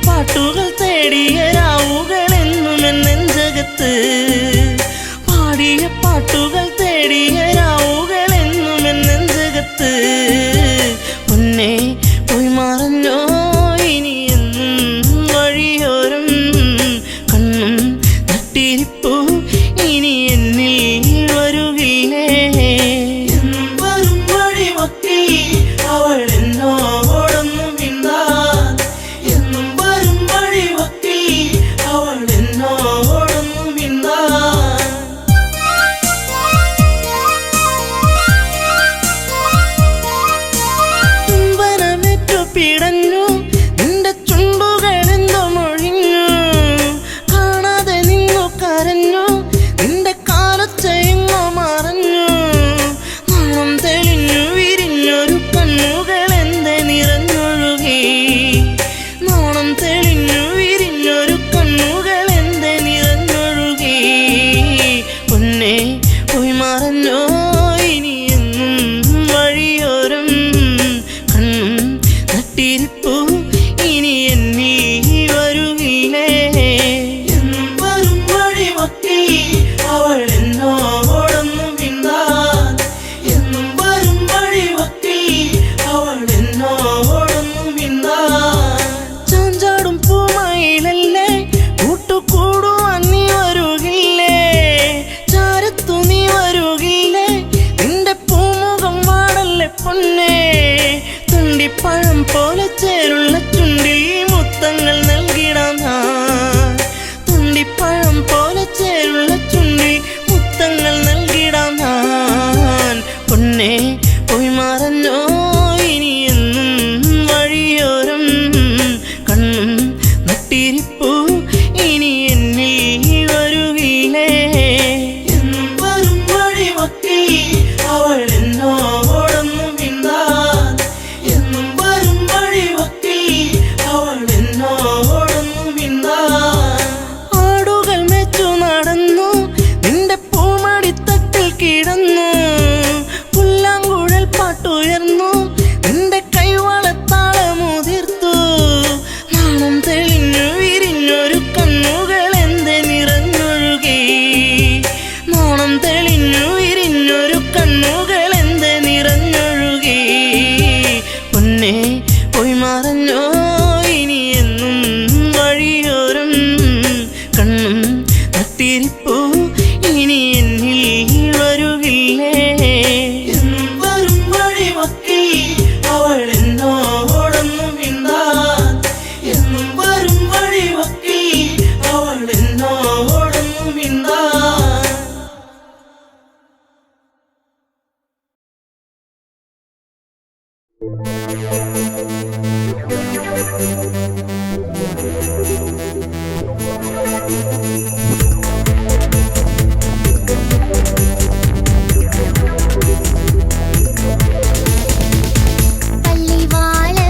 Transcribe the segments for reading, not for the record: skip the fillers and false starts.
പാട്ടുകൾ തേടിയ രാവുകളെന്നും നെഞ്ചകത്ത് പാടിയ പാട്ടുകൾ തേടിയ രാവുകളെന്നും നെഞ്ചകത്ത് മുന്നേ പോയി മറഞ്ഞോ ഇനി എന്നും വഴിയോരം കണ്ണും നട്ടിരിപ്പു ഇനി എന്നിൽ വരുകില്ലേ എന്നും വരും വഴിമൊക്കെ അവൾ എന്നോടൊന്നും മിണ്ടാൻ എന്നും വരും വഴിമൊക്കെ അവൾ എന്നോടൊന്നും മിണ്ടാൻ ചുംബനമേറ്റു പിടഞ്ഞു നിന്റെ ചുണ്ടുകളെന്തോ മൊഴിഞ്ഞു കാണാതെ നിന്നു കരഞ്ഞു വിട്ടിരിപ്പൂ ഇനി എന്നിൽ വരുകില്ലേ. എന്നും വരും വഴിവക്കിൽ അവൾ എന്നോടൊന്നും മിണ്ടാൻ, എന്നും വരും വഴിവക്കിൽ അവൾ എന്നോടൊന്നും മിണ്ടാൻ. പള്ളിവാള്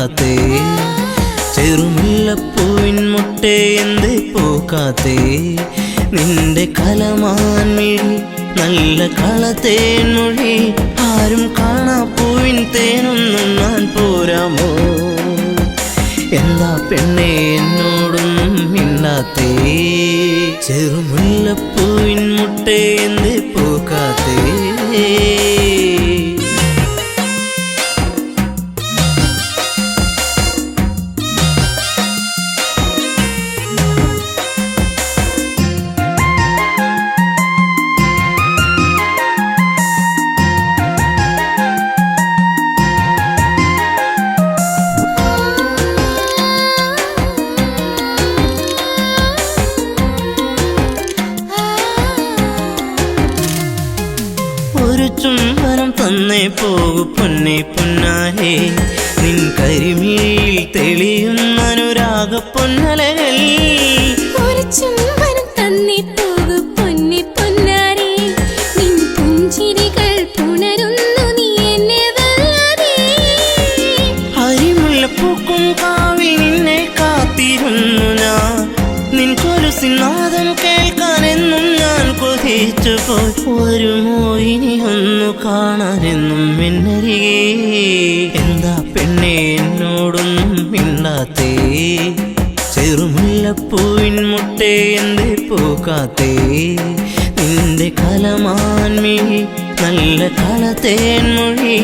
മിണ്ടാത്തേ ചെറുമുല്ലപ്പൂവിൻ മുട്ടേ എന്തേ പൂക്കാത്തേ നിന്റെ കലമാൻമിഴി നല്ല കളത്തേൻ മൊഴി ആരും കാണാ പൂവിൻ തേനൊന്നും ഞാൻ പോരാമോ എന്താ പെണ്ണേ എന്നോടൊന്നും മിണ്ടാത്തേ ചെറുമുല്ലപ്പൂവിൻ മുട്ടേ എന്തേ പൂക്കാത്തേ ഒരു ചുംബനം തന്നേ പോകു പൊന്നേ പൊന്നാരേ നിൻ കരിമിഴിയിൽ തെളിയുന്ന അനുരാഗ പൊന്നലകൾ ഒരു ചുംബനം തന്നേ പോകു പൊന്നേ പൊന്നാരേ നിൻ പുഞ്ചിരികൾ പുണരുന്നു നീ എന്നെ വല്ലാതെ അരിമുല്ലപ്പൂക്കും കാവിൽ നിന്നെ കാത്തിരുന്നു ഞാൻ നിൻ കൊലുസിൻ നാദം കേൾക്കാനെന്നും ഞാൻ കൊതിച്ചു പോയി വരുമോ ഇനി ഒന്നു കാണാനെന്നും എന്നരികെ എന്താ പെണ്ണേ എന്നോടൊന്നും മിണ്ടാത്തേ ചെറുമുല്ലപ്പൂവിൻ മുട്ടേ എന്തേ പൂക്കാത്തേ നിന്റെ കലമാൻമിഴി നല്ല കളത്തേൻ മൊഴി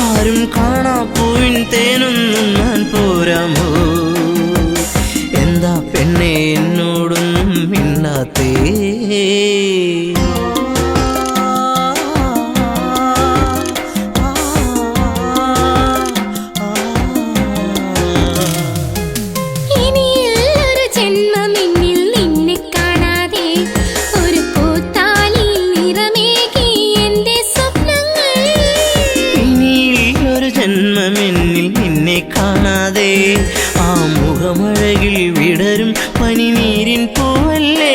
ആരും കാണാ പൂവിൻ തേനൊന്നും ഞാൻ പോരാമോ എന്താ പെണ്ണേ എന്നോടൊന്നും മിണ്ടാത്തേ ജന്മമെന്നിൽ നിന്നെ കാണാതെ ആ മുഖമഴകിൽ വിടരും പനിനീരിൻ പൂവല്ലേ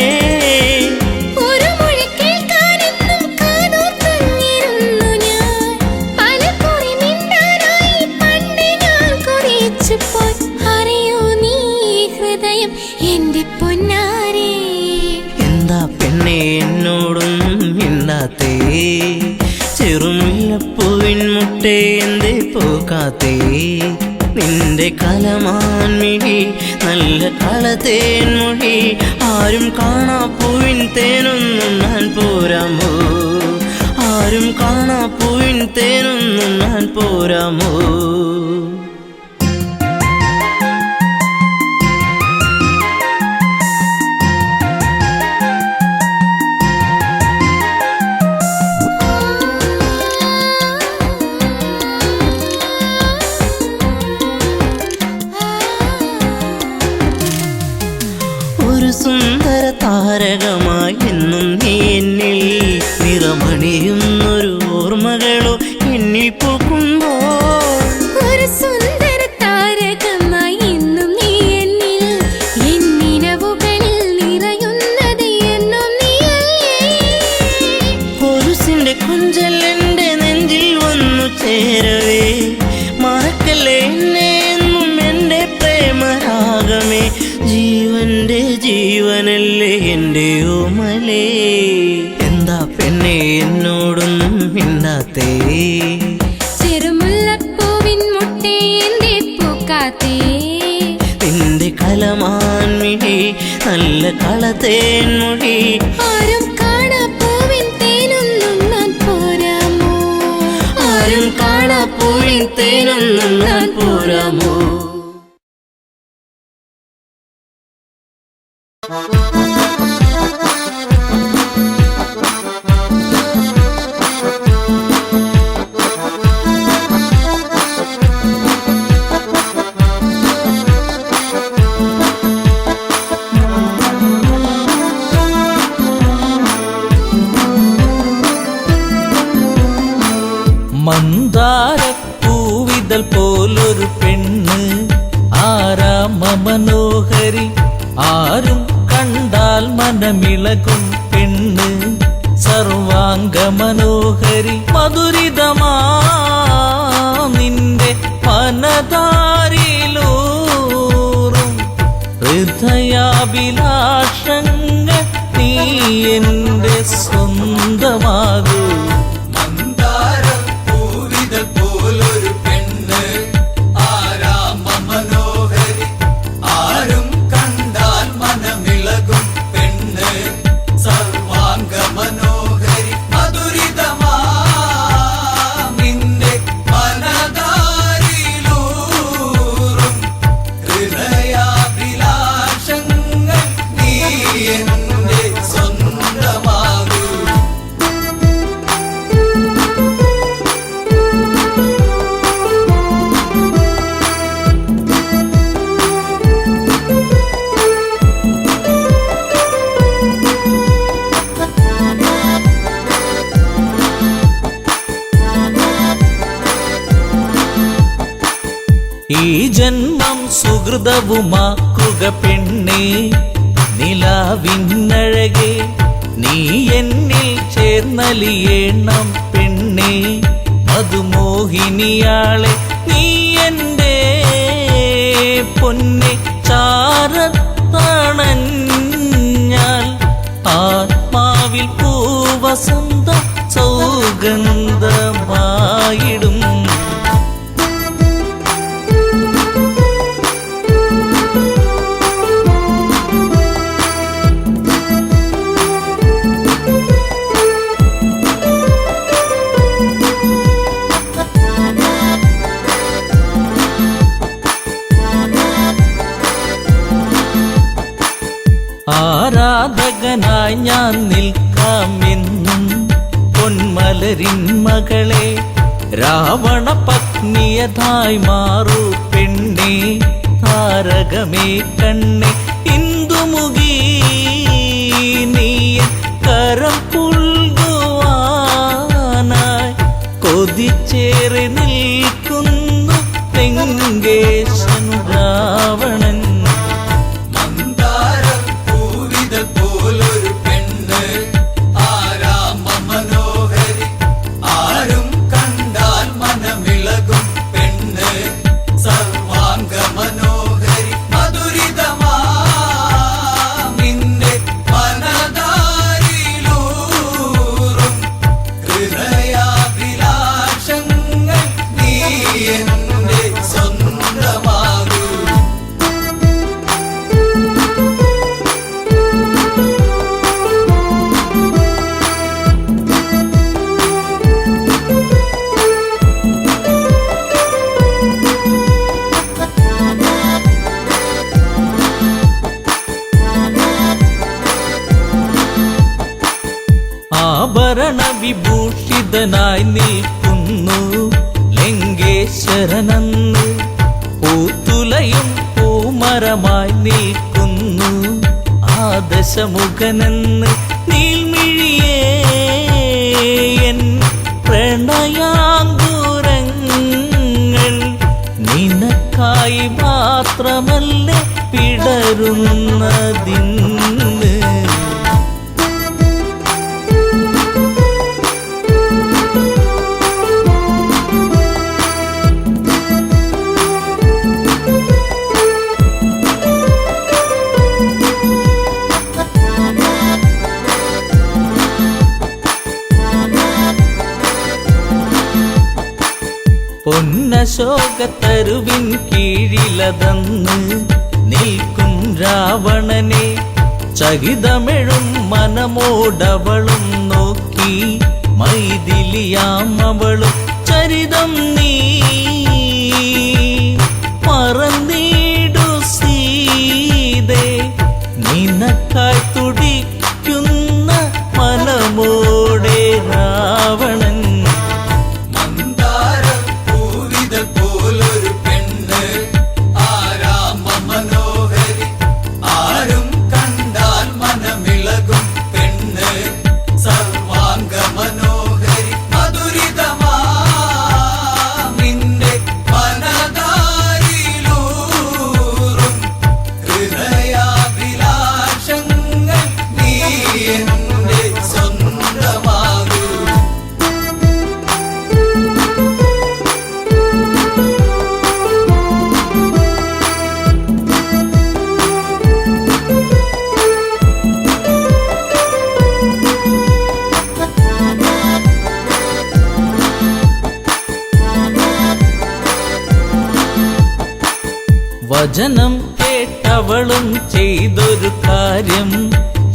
ഒരു മൊഴി കേൾക്കാനെന്നും കാതോർത്തിരുന്നു ഞാൻ പലകുറി മിണ്ടാനായി പണ്ട് ഞാൻ കൊതിച്ചു പോയി അറിയോ നീ ഹൃദയം എന്റെ പൊന്നാരേ എന്താ പെണ്ണേ എന്നോടൊന്നും മിണ്ടാത്തേ ചെറുമുല്ലപ്പൂവിൻ മുട്ടേ എന്തേ പൂക്കാത്തേ നിന്റെ കലമാൻമിഴി നല്ല കളത്തേൻ മൊഴി ആരും കാണാ പൂവിൻ തേനൊന്നും ഞാൻ പോരാമോ ആരും കാണാ പൂവിൻ തേനൊന്നും ഞാൻ പോരാമോ ഒരു സുന്ദര താരകമായി എന്നും നീ എന്നിൽ നിറമണിയുന്നൊരു ഓർമ്മകളോ എന്നിൽ പൂക്കുമ്പോൾ ഒരു സുന്ദര താരകമായി എന്നും നീ എന്നിൽ എന്നിനവുകളിൽ നിറയുന്നത് എന്നും നീയല്ലേ കൊലുസിന്റെ കൊഞ്ചൽ എന്റെ നെഞ്ചിൽ വന്നു ചേരവേ മറക്കല്ലേ എന്നെ എന്നും എന്റെ പ്രേമരാഗമേ ജീവന്റെ ജീവനല്ലേ എന്റെ ഓമലേ എന്താ പെണ്ണേ എന്നോടൊന്നും മിണ്ടാത്തേ ചെറുമുല്ലപ്പൂവിൻ മുട്ടേ എന്തേ പൂക്കാത്തേ നിന്റെ കലമാൻമിഴി നല്ല കളത്തേൻ മൊഴി ആരും കാണാ പൂവിൻ തേനൊന്നും ഞാൻ പോരാമോ ആരും കാണാ പൂവിൻ തേനൊന്നും ഞാൻ പോരാമോ മന്ദാരപ്പൂവിതൾ പോലൊരു പെണ്ണ് ആരാമ മനോഹരി ആരും കണ്ടാൽ മനമിളകും പെണ്ണ് സർവാംഗ മനോഹരി മധുരിതമാ നിന്റെ പനതാരി ഹൃദയാഭിലാഷങ്ങൾ നീ എൻ്റെ സ്വന്തമാകൂ. മന്ദാരപ്പൂവിതൾ പോലൊരു പെണ്ണ് ആരാമ മനോഹരി, ആരും കണ്ടാൽ മനമിളകും പെണ്ണ് സർവാംഗ മനോഹരി. മധുരിതമാ നിന്റെ മനതാരിലൂറും ഹൃദയാഭിലാഷങ്ങൾ നീ എൻ്റെ സ്വന്തമാകൂ. ഈ ജന്മം സുഹൃതവുമാക്കുക പെണ്ണേ, നിലാവിന്നഴകെ നീ എന്നിൽ ചേർന്നലിയേണം പെണ്ണേ. മധുമോഹിനിയാളെ നീ എൻ്റെ പൊന്നെ ചാരത്തണഞ്ഞാൽ ആത്മാവിൽ പൂവസന്ത സൗഗന്ധമായിടും. ആരാധകനായി ഞാൻ നിൽക്കാമെന്നും പൊന്മലരിൻ മകളെ, രാവണ പത്നിയതായി മാറൂ പെണ്ണേ. താരകമേ കണ്ണേ ഇന്ദുമുഖി നീ കരം പുൽകുവാനായി കൊതിച്ചേറി നിൽക്കുന്നു ലങ്കേശൻ രാവണൻ. മന്ദാരപ്പൂവിതൾ പോലൊരു പെണ്ണ് ആരാമ മനോഹരി, ആരും കണ്ടാൽ മനമിളകും പെണ്ണ് സർവാംഗ മനോഹരി. മധുരിതമാ നിന്റെ മനതാരിലൂറും ഹൃദയാഭിലാഷങ്ങൾ നീ എൻ്റെ സ്വന്തമാകൂ. ആഭരണ വിഭൂഷിതനായി നിൽക്കുന്നു ലങ്കേശ്വരനന്ന്. പൂത്തുലയും പൂമരമായി നിൽക്കുന്നു ആദശമുഖനെന്ന്. നീൽമിഴിയേ എൻ പ്രണയാങ്കുരങ്ങൾ നിനക്കായി മാത്രമല്ലേ പിടരുന്നതിന്ന്. പൊന്നശോകത്തരുവിൻ കീഴിലതന്ന് നിൽക്കും രാവണനെ, ചകിതമെഴും മനമോടവളും നോക്കി മൈഥിലിയാം അവളും ചരിതം നീ മറന്നീടു സീതേ. നിനക്കായി തുടിക്കുന്ന മനമോടെ രാവണൻ. മന്ദാരപ്പൂവിതൾ പോലൊരു പെണ്ണ് ആരാമ മനോഹരി, ആരും കണ്ടാൽ മനമിളകും പെണ്ണ് സർവാംഗ മനോഹരി. മധുരിതമാ നിന്റെ വചനം കേട്ടവളും ചെയ്തൊരു കാര്യം,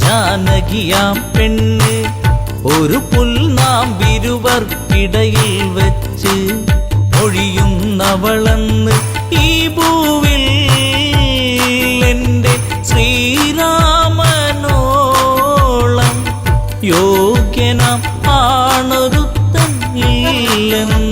ജാനകിയാം പെണ്ണ് ഒരു പുൽനാമ്പിരുവർക്കിടയിൽ വെച്ച് ഒഴിയുന്നവളെന്ന് ഈ ഭൂവിൽ എൻ്റെ ശ്രീരാമനോളം യോഗ്യനാം ആണൊരുത്തൻ ഇല്ലെന്നറിയണം.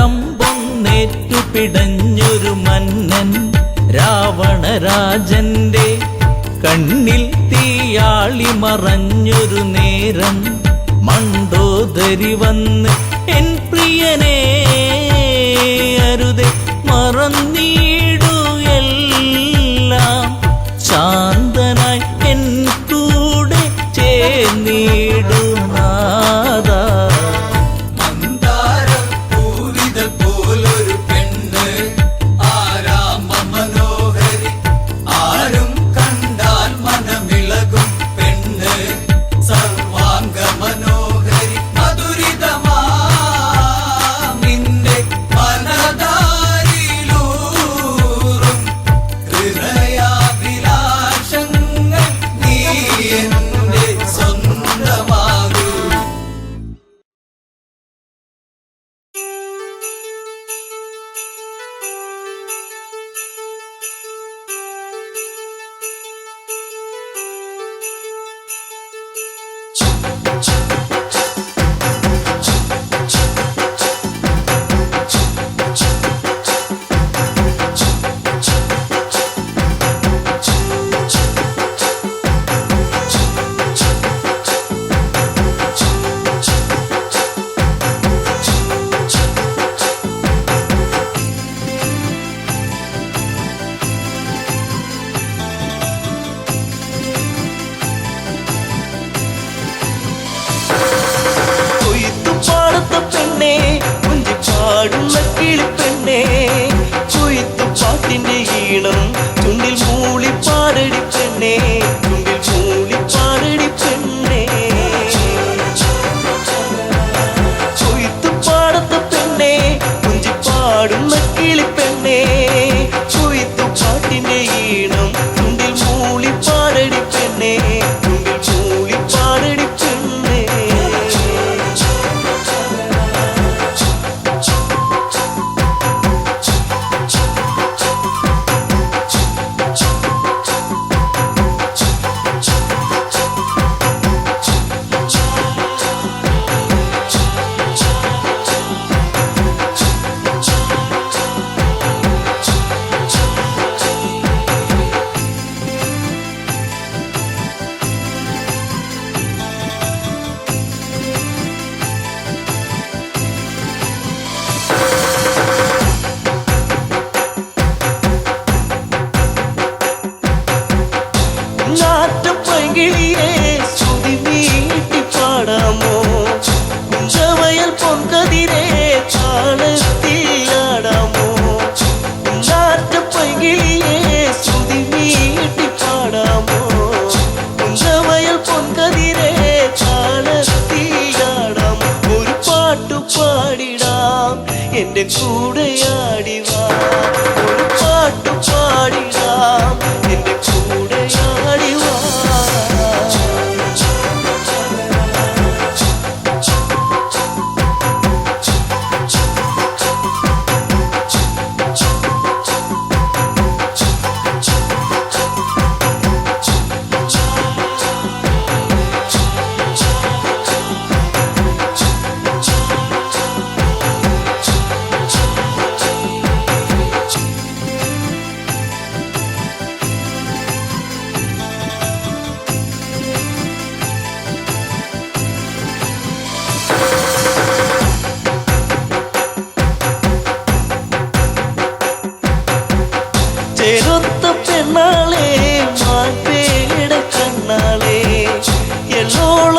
മലരമ്പൊന്നേറ്റു പിടഞ്ഞൊരു മന്നൻ രാവണരാജന്റെ കണ്ണിൽ തീയാളി മറഞ്ഞൊരു നേരം, മണ്ടോദരി വന്ന് എൻ പ്രിയനെ അരുതേ മറന്നീടു എല്ലാം, ശാന്തനായി എൻ കൂടെ ചേർന്നിടു നാദാ. എന്റെ കൂടെയാടിവാ ഒരു പാട്ടു പാടിടാം എന്റെ കൂടെയാടിവാ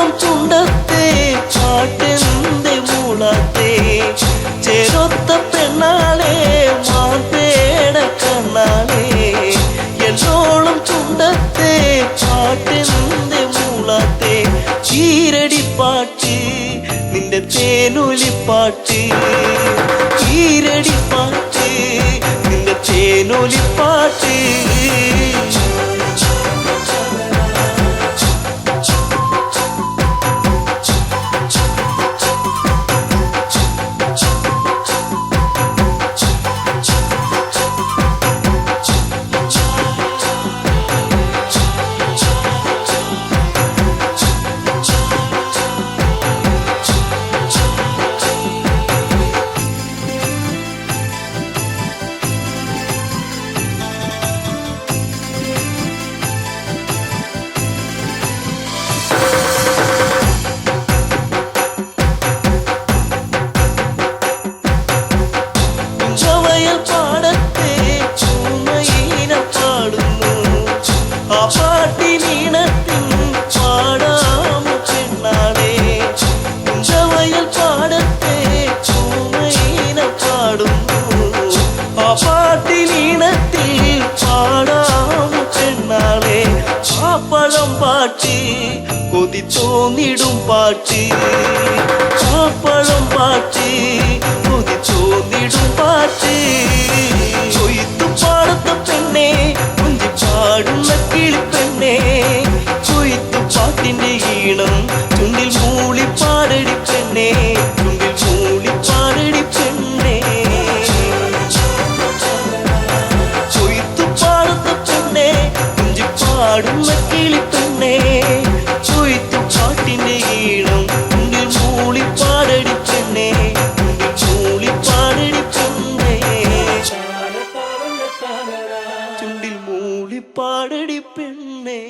എന്നോളം ചുണ്ടത്തെ പാട്ടെന്തെ മൂളാത്തെ ചേരൊത്ത പെണ്ണാളെ മാതേട കണ്ണാളെ എന്നോളം ചുണ്ടത്തെ പാട്ടെന്തെ മൂളാത്തെ ഈരടിപ്പാട്ട് നിന്റെ തേനൊലിപ്പാട്ട് ഈരടിപ്പാട്ട് നിന്റെ തേനൊലിപ്പാട്ട് കൊതി തോന്നിടും പാട്ട് പാപ്പളം പാട്ട് കൊതി തോന്നിടും പാട്ട് കൊയ്ത്തു പാടത്ത പെണ്ണെ കുഞ്ചി പാടുന്ന കിളിപ്പെണ്ണെ കൊയ്ത്തു പാട്ടിന്റെ ഈണം ചുണ്ടിൽ മൂളി പാടടി പെണ്ണെ ചുണ്ടിൽ മൂളി പാടടി പെണ്ണെ കൊയ്ത്തു പാടത്ത പെണ്ണെ കുഞ്ചി പാടുന്ന കിളിപ്പെണ്ണെ കൊയ്ത്തു പാട്ടിന്റെ ഈണം ചുണ്ടിൽ മൂളി പാടടി പെണ്ണെ ചുണ്ടിൽ മൂളി പാടടി പെണ്ണെ ചുണ്ടിൽ മൂളി പാടടി പെണ്ണെ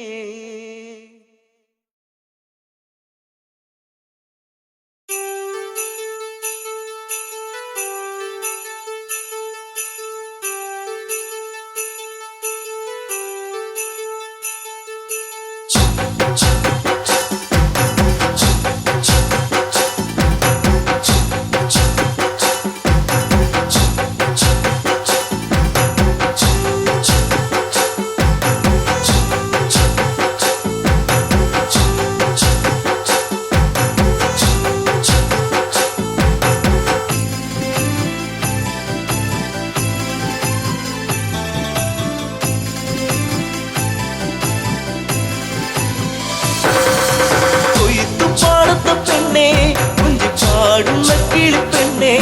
പാടുന്ന കിളിപ്പെണ്ണെ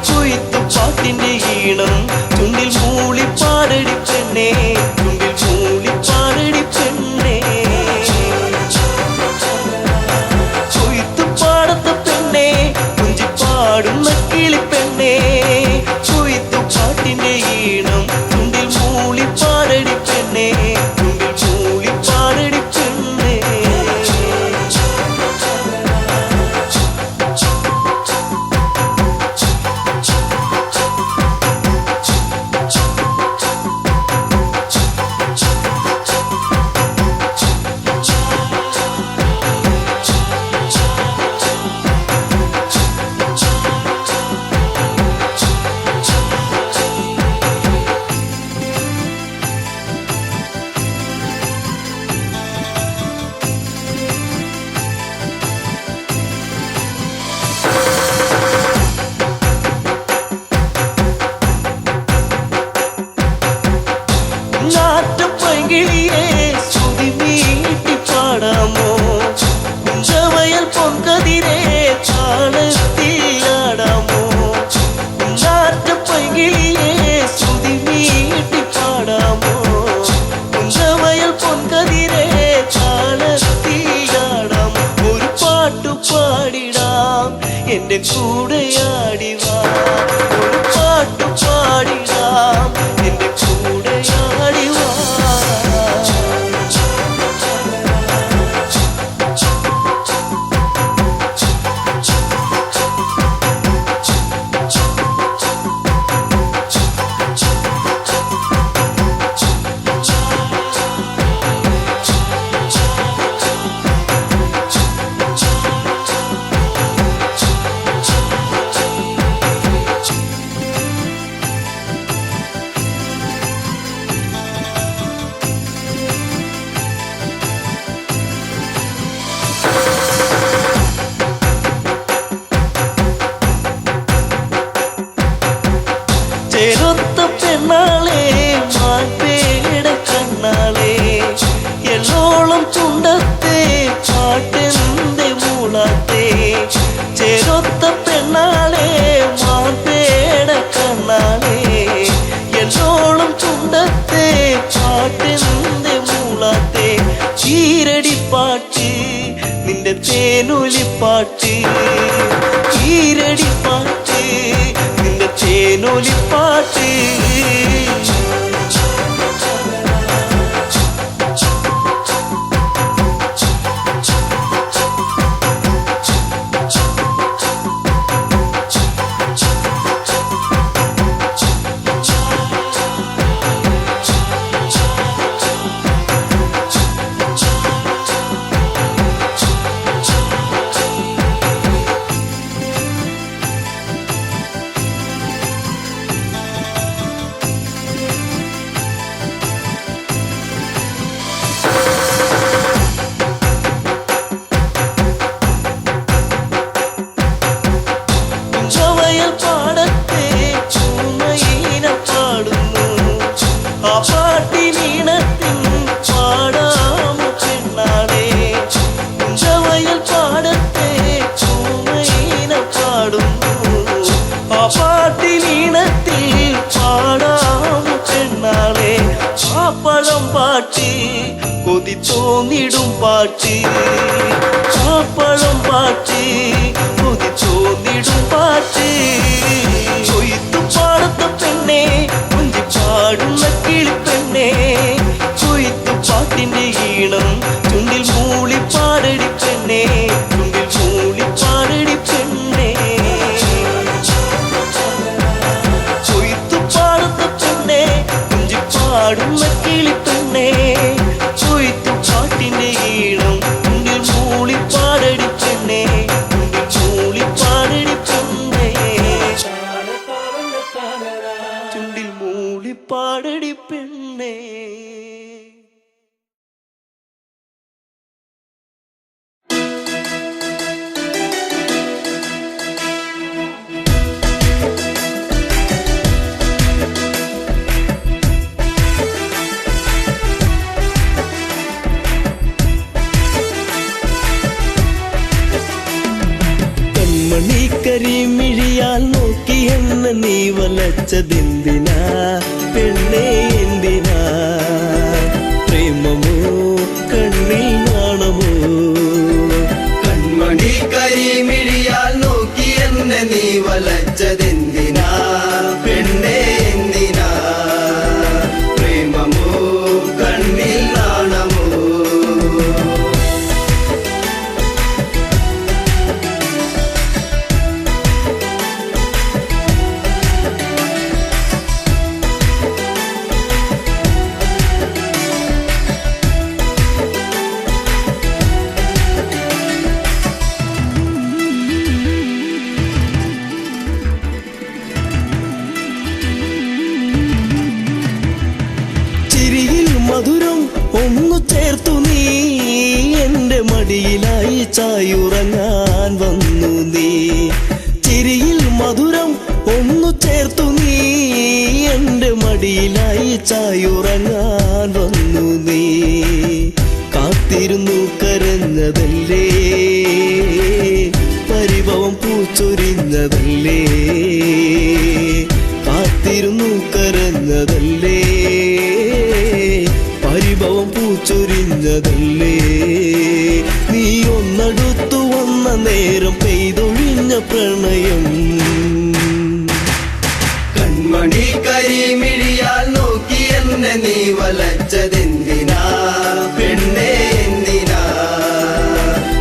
കൊയ്ത്തു പാട്ടിന്റെ ഈണം ചുണ്ടിൽ മൂളി പാടടി പെണ്ണെ ചുണ്ടിൽ മൂളി പാടടി പെണ്ണെ കൊയ്ത്തു പാടത്ത പെണ്ണെ കുഞ്ചി പാടുന്ന കിളിപ്പെണ്ണെ കൊയ്ത്തു പാട്ടിന്റെ ഈണം ചുണ്ടിൽ മൂളി പാടടി പെണ്ണെ ചുണ്ടിൽ മൂളി പാടടി പെണ്ണെ എന്റെ കൂടെയാടി വാ ഒരു പാട്ടു പാടിടാം എന്റെ കൂടെയാടി വാ പെണ്ണാളെ മാൻപേട കണ്ണാളെ എല്ലോളം ചുണ്ടത്തെ പാട്ടെന്തെ മൂളാത്തെ ചേരൊത്ത പെണ്ണാളെ മാൻപേട കണ്ണാളെ എല്ലോളം ചുണ്ടത്തെ പാട്ടെന്തെ മൂളാത്തെ ഈരടിപ്പാട്ട് നിന്റെ തേനൊലിപ്പാട്ട് ഈരടിപ്പാട്ട് നിന്റെ തേനൊലിപ്പാട്ട് കൊതി തോന്നിടും പാട്ട് ചാപ്പളം പാട്ട് കൊതി തോന്നിടും പാട്ട് കൊയ്ത്തു പാടത്ത പെണ്ണെ കുഞ്ചി പാടുന്ന കിളിപ്പെണ്ണെ കൊയ്ത്തു പാട്ടിന്റെ ഈണം ചുണ്ടിൽ മൂളി പാടടി പെണ്ണെ ചുണ്ടിൽ മൂളി പാടടി പെണ്ണെ കൊയ്ത്തു പാടത്ത പെണ്ണെ കുഞ്ചി പാടുന്ന കിളിപ്പെണ്ണെ കൊയ്ത്തു പാട്ടിന്റെ ഈണം ചുണ്ടിൽ മൂളി പാടടി പെണ്ണെ ചുണ്ടിൽ മൂളി പാടടി പെണ്ണെ ചുണ്ടിൽ മൂളി പാടടി പെണ്ണെ കരിമിഴിയാൽ നോക്കി എന്നെ നീ വലച്ചതെന്തിനാ പെണ്ണേ എന്തിനാ പ്രേമമോ കണ്ണിൽ നാണമോ കൺമണി കരിമിഴിയാൽ നോക്കി എന്നെ നീ വലച്ചതെന്തിനാ പെണ്ണേ എന്തിനാ പ്രേമമോ കണ്ണിൽ നാണമോ മധുരം ഒന്നു ചേർത്തു നീ എന്റെ മടിയിലായി ചായുറങ്ങാൻ വന്നു നീ ചിരിയിൽ മധുരം ഒന്നു ചേർത്തു നീ എന്റെ മടിയിലായി ചായുറങ്ങാൻ വന്നു നീ കാത്തിരുന്നു കരഞ്ഞതല്ലേ പരിഭവം പൂച്ചൊരിഞ്ഞതല്ലേ കാത്തിരുന്നു കരഞ്ഞതല്ലേ പരിഭവം പൂച്ചൊരിഞ്ഞതല്ലേ നീ ഒന്നടുത്തു വന്ന നേരം പെയ്തൊഴിഞ്ഞ പ്രണയം കൺമണി കരിമിഴിയാൽ നോക്കി എന്നെ നീ വലച്ചതെന്തിനാ പെണ്ണേ എന്തിനാ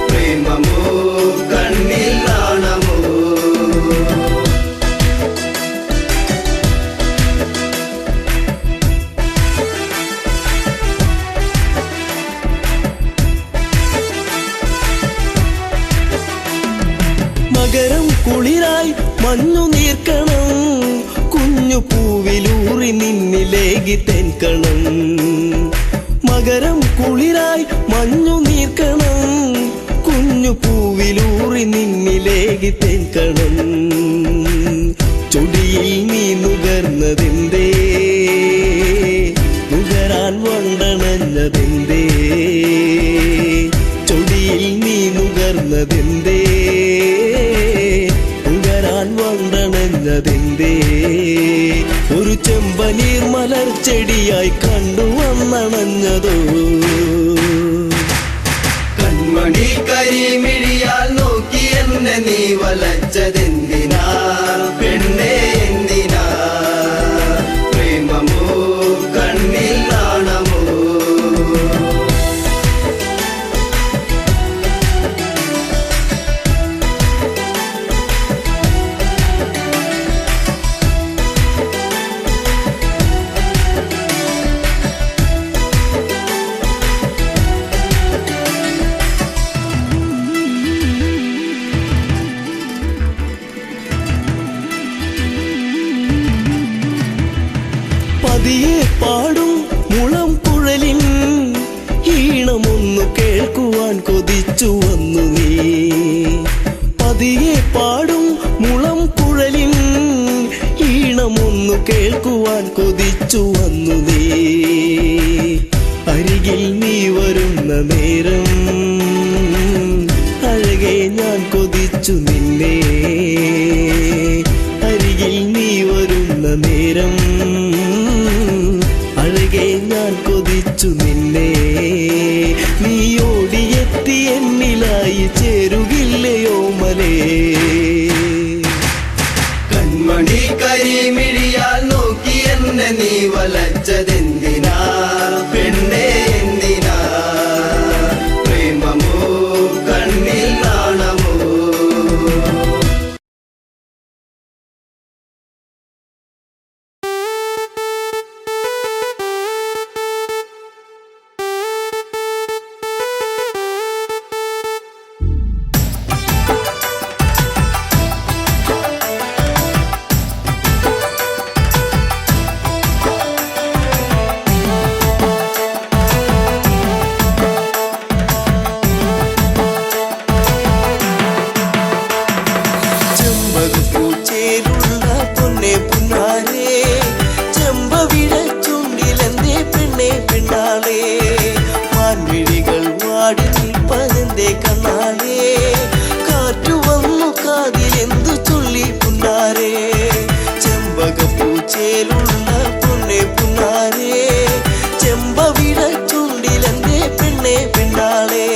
പ്രേമമോ കണ്ണിൽ നാണമോ മകരം കുളിരായി മഞ്ഞു നീർക്കണം കുഞ്ഞു പൂവിലൂറി നിന്നിലേകി തെൻകണം മകരം കുളിരായി മഞ്ഞു നീർക്കണം കുഞ്ഞു പൂവിലൂറി നിന്നിലേകി തെൻകണം ചൊടിയിൽ നീ നുകർന്നതെന്തേ വന്നതെന്തേ ഉയരാൻ വണ്ടണഞ്ഞതെന്തേ ഒരു ചെമ്പനീർ മലർച്ചെടിയായി കണ്ടുവന്നണഞ്ഞതോ കൺമണി കരിമിഴിയാൽ നോക്കി എന്നെ നീ വലച്ചതെന്തിനാ പെണ്ണേ എന്തിനാ പ്രേമമോ കണ്ണിൽ നാണമോ പതിയെ പാടും മുളം കുഴലിൻ ഈണമൊന്നു കേൾക്കുവാൻ കൊതിച്ചു വന്നു നീ പതിയെ പാടും മുളം കുഴലിൻ ഈണമൊന്നു കേൾക്കുവാൻ കൊതിച്ചു വന്നു നീ അരികിൽ നീ വരുന്ന നേരം അഴകെ ഞാൻ കൊതിച്ചു നിന്നെ അരികിൽ നീ വരുന്ന നേരം അഴകെ ഞാൻ കൊതിച്ചു നിന്നെ നീ ഓടിയെത്തി എന്നിലായി ചേരുകില്ലയോ മലേ കൺമണി കരിമിഴിയാൽ നോക്കി എന്നെ നീ വലച്ചതെന്തിനാ പെണ്ണേ എന്തിനാ പ്രേമമോ കണ്ണിൽ നാണമോ ചെമ്പകപ്പൂച്ചേലുള്ള പൊന്നെ പുന്നാരേ ചെമ്പവിഴ ചുണ്ടിലെന്തേ പെണ്ണെ പെണ്ണാളേ മാൻമിഴികൾ വാടി നിൽപ്പതെന്തേ കണ്ണാളേ കാറ്റു വന്നു കാതിലെന്തു ചൊല്ലി പുന്നാരേ ചെമ്പകപ്പൂച്ചേലുള്ള പൊന്നെ പുന്നാരേ ചെമ്പവിഴ ചുണ്ടിലെന്തേ പെണ്ണെ പെണ്ണാളേ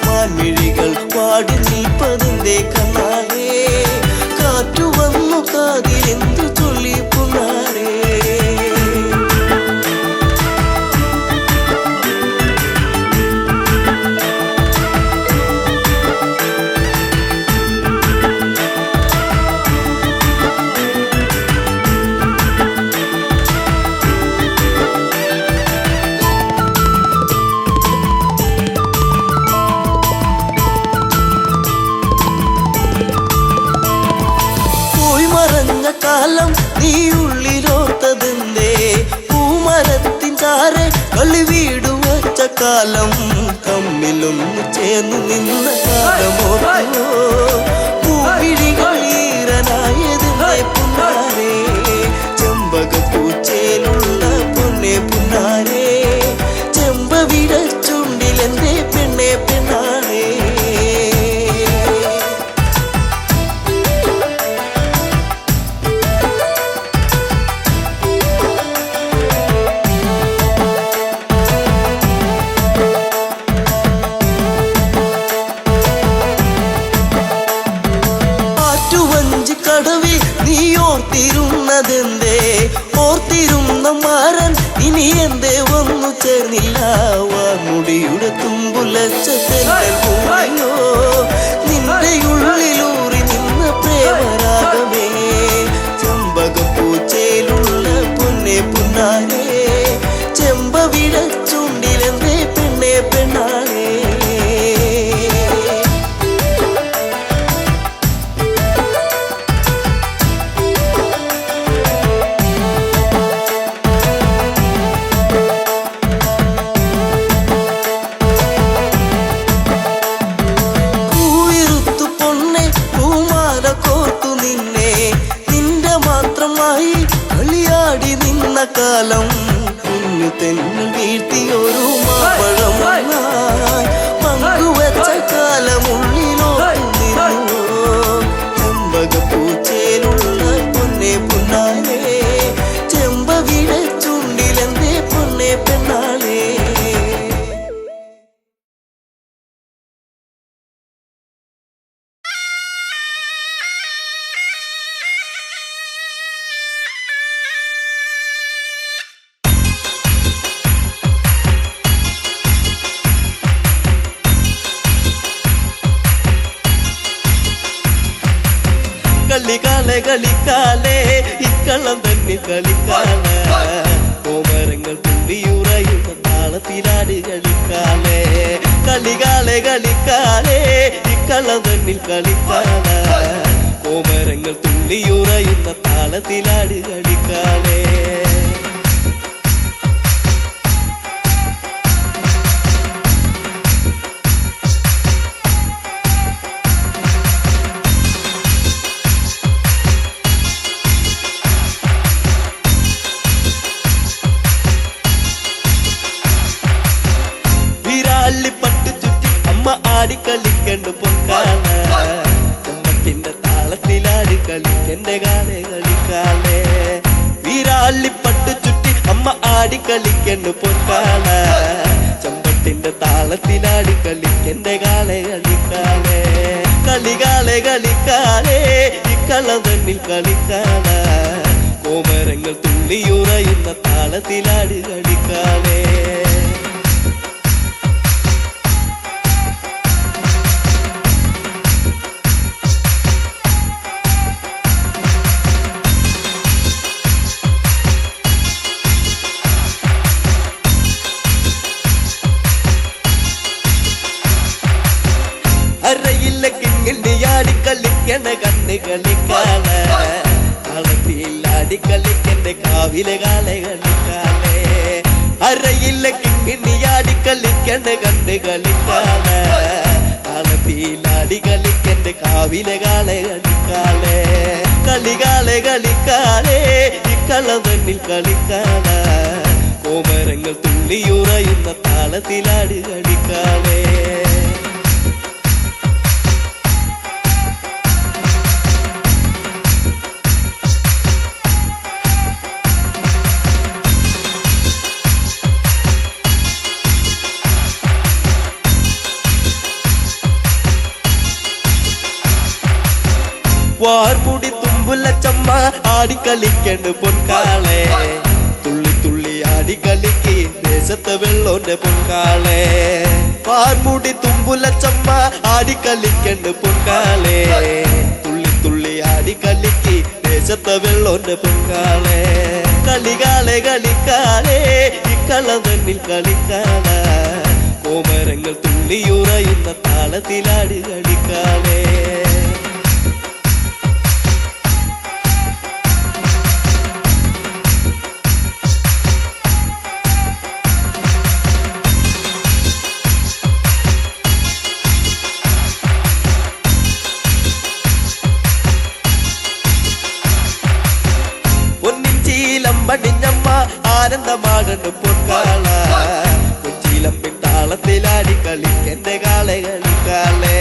മാൻമിഴികൾ വാടി നിൽപ്പതെന്തേ കണ്ണാളേ കാറ്റു വന്നു കാതിലെന്തു ചൊല്ലി പുന്നാരേ പോയി മറഞ്ഞ കാലം നീ ഉള്ളിലോത്തതെന്തേ പൂമരത്തിൻ ചാരെ കളി വീടു വച്ച കാലം തമ്മിലൊന്നു ചേർന്നു നിന്ന കാലമോ പൂവിഴികൾ ഈറനായതെന്തേ പുന്നാരേ ചെമ്പകപ്പൂച്ചേലുള്ള പൊന്നെ പുന്നാരേ ചെമ്പവിഴ ചുണ്ടിലെന്തേ പെണ്ണെ പെണ്ണാളേ ആറ്റുവഞ്ചി കടവിൽ നീ ഓർത്തിരുന്നതെന്തേ ഓർത്തിരുന്ന മാരൻ ഇനി എന്തേ വന്നു ചേർന്നില്ല വാർമുടിയുടെ തുമ്പുലച്ച തെന്നൽ പൂവയോ നിന്റെ ഉള്ളിലൂറി നിന്ന പ്രേമരാഗമേ ചെമ്പകപ്പൂച്ചയിലുള്ള പൊന്നെ പുന്നാരേ ചെമ്പവിഴ ചുണ്ടിലെന്തേ പെണ്ണെ പെണ്ണാളേ കാലം കുഞ്ഞു തെന്നു വീഴ്ത്തിയൊരു മാമ്പഴം പങ്കുവച്ച കാലമുള്ളിൽ കളിക്കാലെ കളിക്കാലെ ഇക്കളം തന്നെ കളിക്കാലെ കോമരങ്ങൾ തുള്ളിയുറയുന്ന താളത്തിലാടി കളിക്കാലെ കളികാലെ കളിക്കാലെ ഇക്കളം തന്നിൽ കളിക്കാലെ കോമരങ്ങൾ തുള്ളിയുറയുന്ന താളത്തിലാടി കളിക്കാലെ പട്ടു ചുറ്റി അമ്മ ആടിക്കളിക്കണ്ട് പൊക്കാല ചമ്മത്തിന്റെ താളത്തിലാടി കളിക്കന്റെ കാലെ കളിക്കാലെ വീരാളി പട്ടു ചുറ്റി അമ്മ ആടിക്കളിക്കണ്ട് പൊക്കാല ചമ്പത്തിന്റെ താളത്തിലാടി കളിക്കന്റെ കാലെ കളിക്കാലെ കളികാലെ കളിക്കാലെ ഇക്കളം തന്നിൽ കളിക്കാല കോമരങ്ങൾ തുള്ളിയുറയുന്ന താളത്തിലാടി കളിക്കാലെ അരയില്ല കിങ്ങിണ്ടിയാടി കളിക്കണ കണ്ണ് കളിക്കാല കളത്തിലാടി കളിക്കണ്ട കാവിലെ കാലെ കളിക്കാലെ അരയില്ല കിങ്ങിണ്ടിയാടി കളിക്കണ കണ്ണ് കളിക്കാല കളത്തിലാടി കളിക്കണ്ട കാവിലെ കാലെ കളിക്കാലെ കളികാലെ കളിക്കാലെ ഇക്കളം തന്നിൽ കളിക്കാല കോമരങ്ങൾ തുള്ളിയുറയുന്ന താളത്തിലാടി കളിക്കാലെ വാർമുടി തുമ്പുല ചമ്മ ആടിക്കളിക്കണ്ട് പൊൻകാളെ തുള്ളി തുള്ളി ആടിക്കളിക്ക് ദേശത്തെ വെള്ളോന്റെ പൊൻകാളെ വാർമുടി തുമ്പുല ചമ്മ ആടിക്കളിക്കണ്ട് പൊൻകാളെ തുള്ളി തുള്ളി ആടിക്കളിക്ക് ദേശത്തെ വെള്ളോന്റെ പൊൻകാളെ കളികാലെ കളിക്കാലെ ഇക്കളം തന്നിൽ കളിക്കാല കോമരങ്ങൾ തുള്ളിയുറയുന്ന താളത്തിലാടി കളിക്കാലെ പടിഞ്ഞമ്മ ആനന്ദമാകണ്ട് പൊൻകാള കൊച്ചിലമ്പിൻ താളത്തിലാടി കളിക്കന്റെ കാലെ കളിക്കാലെ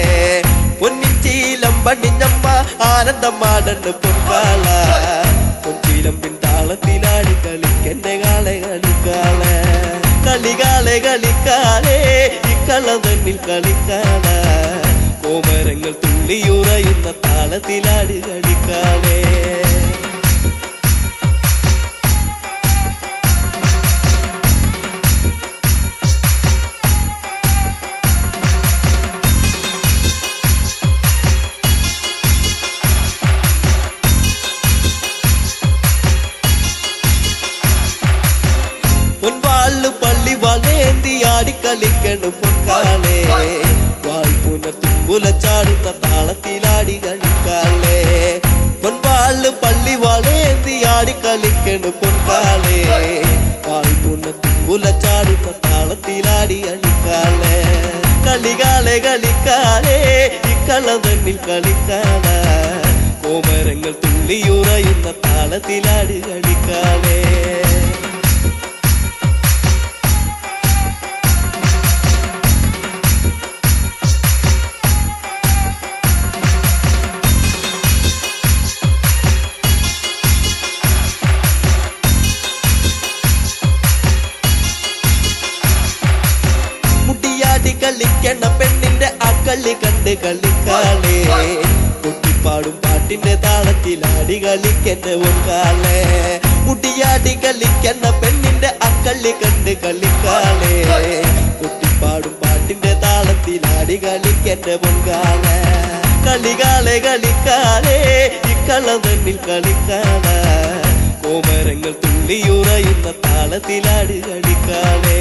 പൊന്നിച്ചീലം പടിഞ്ഞമ്മ ആനന്ദമാകണ്ട് പൊൻകാള കൊച്ചിലമ്പിൻ താളത്തിലാടി കളിക്കന്റെ കാലെ കളിക്കാലെ കളികാലെ കളിക്കാലെ ഇക്കളം തന്നിൽ കളിക്കാല കോമരങ്ങൾ തുള്ളിയുറയുന്ന താളത്തിലാടി കളിക്കാലെ പൊൻവാള് പള്ളി വളേന്തി ആടിക്കളിക്കണ് പൊൻകാളെ വാൾപുന തുമ്പുല ചാടുന്ന താളത്തിലാടി കളിക്കാളെ പൊൻവാള് പള്ളി വളേന്തി ആടിക്കളിക്കണ് പൊൻകാളെ വാൾപുന തുമ്പുല ചാടുന്ന താളത്തിലാടി കളിക്കാളെ കളികാലെ കളിക്കാലെ ഇക്കളം തന്നിൽ കളിക്കാല കോമരങ്ങൾ തുള്ളിയുറയുന്ന താളത്തിലാടി കളിക്കാലെ കളിക്കണ പെണ്ണിന്റെ അക്കളി കണ്ട് കളിക്കാളെ കുട്ടിപ്പാടും പാട്ടിന്റെ താളത്തിലാടി കളിക്കന്റെ ഒൻകാളെ മുടിയാടി കളിക്കണ പെണ്ണിന്റെ അക്കളി കണ്ട് കളിക്കാളെ കുട്ടിപ്പാടും പാട്ടിന്റെ താളത്തിലാടി കളിക്കന്റെ ഒൻകാളെ കളികാലെ കളിക്കാലേ ഇക്കളം തന്നിൽ കളിക്കാല കോമരങ്ങൾ തുള്ളിയുറയുന്ന താളത്തിലാടി കളിക്കാലേ